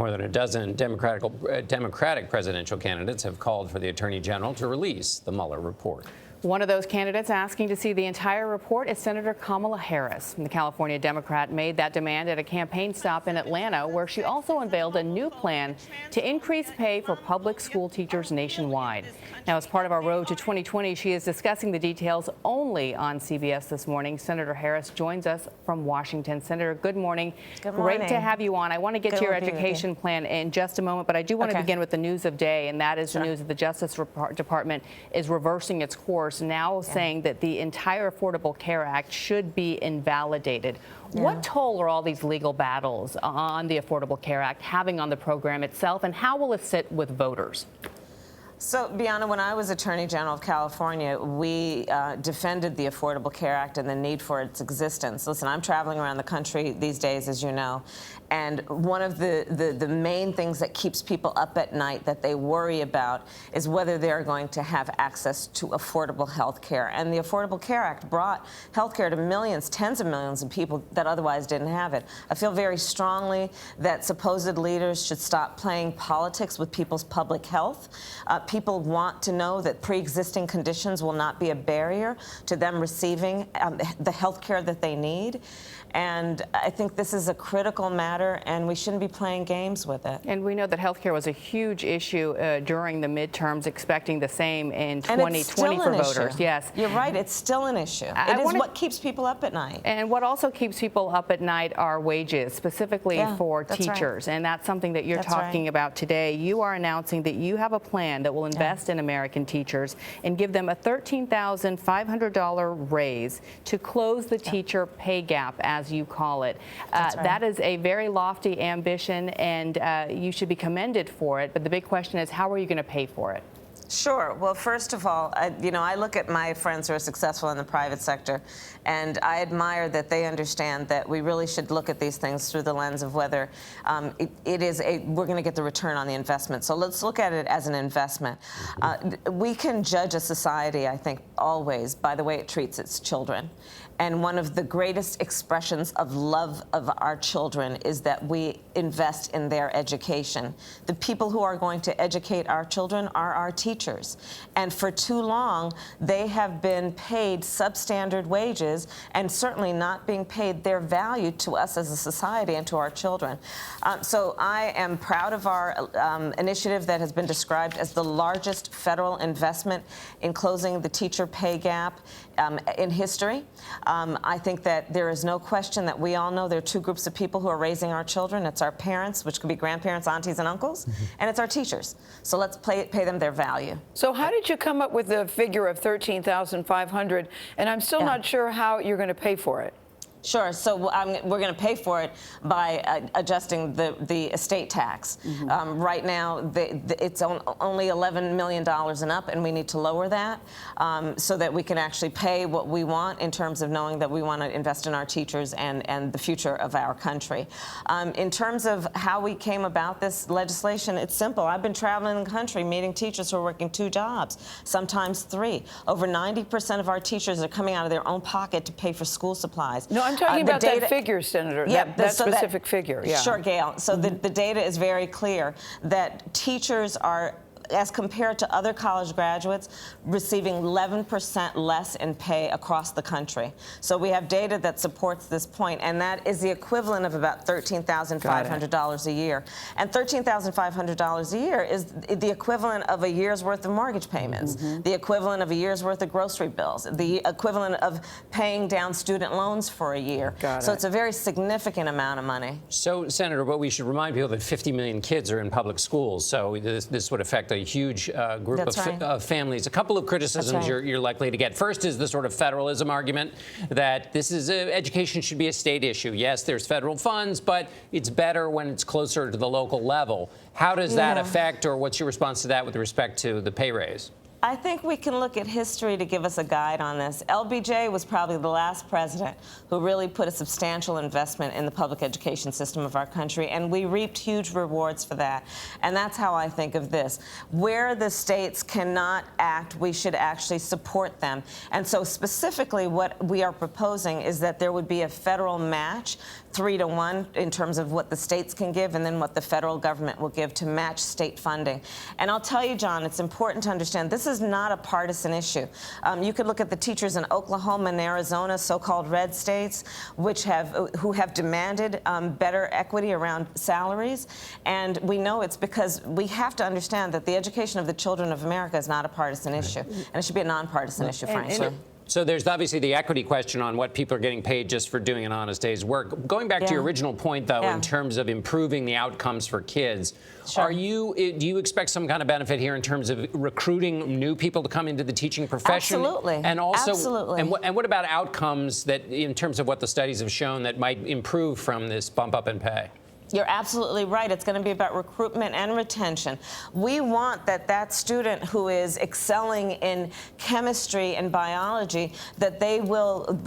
More than a dozen Democratic presidential candidates have called for the Attorney General to release the Mueller report. One of those candidates asking to see the entire report is Senator Kamala Harris. The California Democrat made that demand at a campaign stop in Atlanta, where she also unveiled a new plan to increase pay for public school teachers nationwide. Now, as part of our road to 2020, she is discussing the details only on CBS This Morning. Senator Harris joins us from Washington. Senator, good morning. Good morning. Great to have you on. I want to get to your education plan in just a moment, but I do want to begin with the news of day, and that is the news that the Justice Department is reversing its course, now saying that the entire Affordable Care Act should be invalidated. What toll are all these legal battles on the Affordable Care Act having on the program itself, and how will it sit with voters? So, Bianna, when I was Attorney General of California, we defended the Affordable Care Act and the need for its existence. Listen, I'm traveling around the country these days, as you know, and one of the main things that keeps people up at night that they worry about is whether they're going to have access to affordable health care. And the Affordable Care Act brought health care to millions, tens of millions of people that otherwise didn't have it. I feel very strongly that supposed leaders should stop playing politics with people's public health. People want to know that pre-existing conditions will not be a barrier to them receiving the health care that they need. And I think this is a critical matter, and we shouldn't be playing games with it. And we know that health care was a huge issue during the midterms, expecting the same in 2020 for voters. Yes. You're right. It's still an issue. It is what keeps people up at night. And what also keeps people up at night are wages, specifically for teachers. And that's something that you're talking about today. You are announcing that you have a plan that will invest in American teachers and give them a $13,500 raise to close the teacher pay gap, as you call it. That is a very lofty ambition, and you should be commended for it. But the big question is, how are you going to pay for it? Sure. Well, first of all, I look at my friends who are successful in the private sector, and I admire that they understand that we really should look at these things through the lens of whether we're going to get the return on the investment. So let's look at it as an investment. We can judge a society, I think, always by the way it treats its children. And one of the greatest expressions of love of our children is that we invest in their education. The people who are going to educate our children are our teachers. And for too long, they have been paid substandard wages and certainly not being paid their value to us as a society and to our children. So I am proud of our initiative that has been described as the largest federal investment in closing the teacher pay gap in history. I think that there is no question that we all know there are two groups of people who are raising our children. It's our parents, which could be grandparents, aunties, and uncles, and it's our teachers. So let's pay them their value. So how did you come up with the figure of $13,500? And I'm still not sure how you're going to pay for it. Sure. So we're going to pay for it by adjusting the estate tax. Right now, it's only $11 million and up, and we need to lower that so that we can actually pay what we want in terms of knowing that we want to invest in our teachers and the future of our country. In terms of how we came about this legislation, it's simple. I've been traveling the country meeting teachers who are working 2 jobs, sometimes 3. Over 90% of our teachers are coming out of their own pocket to pay for school supplies. No, I'm talking about that figure, Senator, that specific figure. Yeah. Sure, Gayle. So the data is very clear that teachers are, as compared to other college graduates, receiving 11% less in pay across the country. So we have data that supports this point, and that is the equivalent of about $13,500 a year. And $13,500 a year is the equivalent of a year's worth of mortgage payments, the equivalent of a year's worth of grocery bills, the equivalent of paying down student loans for a year. So it's a very significant amount of money. So, Senator, but we should remind people that 50 million kids are in public schools, so this would affect a huge group of families. A couple of criticisms you're likely to get. First is the sort of federalism argument that this is education should be a state issue. Yes, there's federal funds, but it's better when it's closer to the local level. How does that affect, or what's your response to that with respect to the pay raise? I think we can look at history to give us a guide on this. LBJ was probably the last president who really put a substantial investment in the public education system of our country, and we reaped huge rewards for that. And that's how I think of this. Where the states cannot act, we should actually support them. And so specifically what we are proposing is that there would be a federal match, 3-to-1 in terms of what the states can give and then what the federal government will give to match state funding. And I'll tell you, John, it's important to understand this is not a partisan issue. You could look at the teachers in Oklahoma and Arizona, so-called red states, who have demanded better equity around salaries. And we know it's because we have to understand that the education of the children of America is not a partisan issue. And it should be a nonpartisan issue, frankly. So there's obviously the equity question on what people are getting paid just for doing an honest day's work. Going back to your original point, though, in terms of improving the outcomes for kids, do you expect some kind of benefit here in terms of recruiting new people to come into the teaching profession? Absolutely. And also, absolutely. And what about outcomes that, in terms of what the studies have shown, that might improve from this bump up in pay? You're absolutely right. It's going to be about recruitment and retention. We want that student who is excelling in chemistry and biology, that they will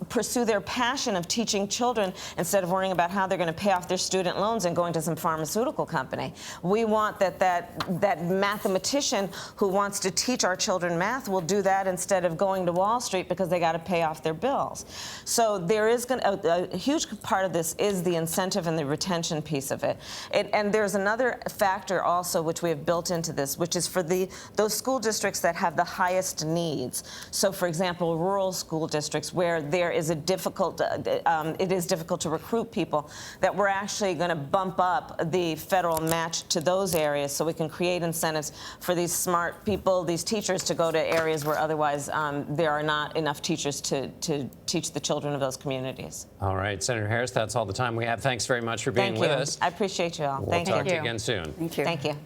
pursue their passion of teaching children instead of worrying about how they're going to pay off their student loans and going to some pharmaceutical company. We want that mathematician who wants to teach our children math will do that instead of going to Wall Street because they got to pay off their bills. So there is a huge part of this is the incentive and the retention piece of it. And there's another factor also which we have built into this, which is for those school districts that have the highest needs. So, for example, rural school districts where there is it is difficult to recruit people, that we're actually going to bump up the federal match to those areas so we can create incentives for these smart people, these teachers, to go to areas where otherwise there are not enough teachers to teach the children of those communities. All right, Senator Harris, that's all the time we have. Thanks very much for being with us. I appreciate you all. We'll talk to you again soon. Thank you. Thank you.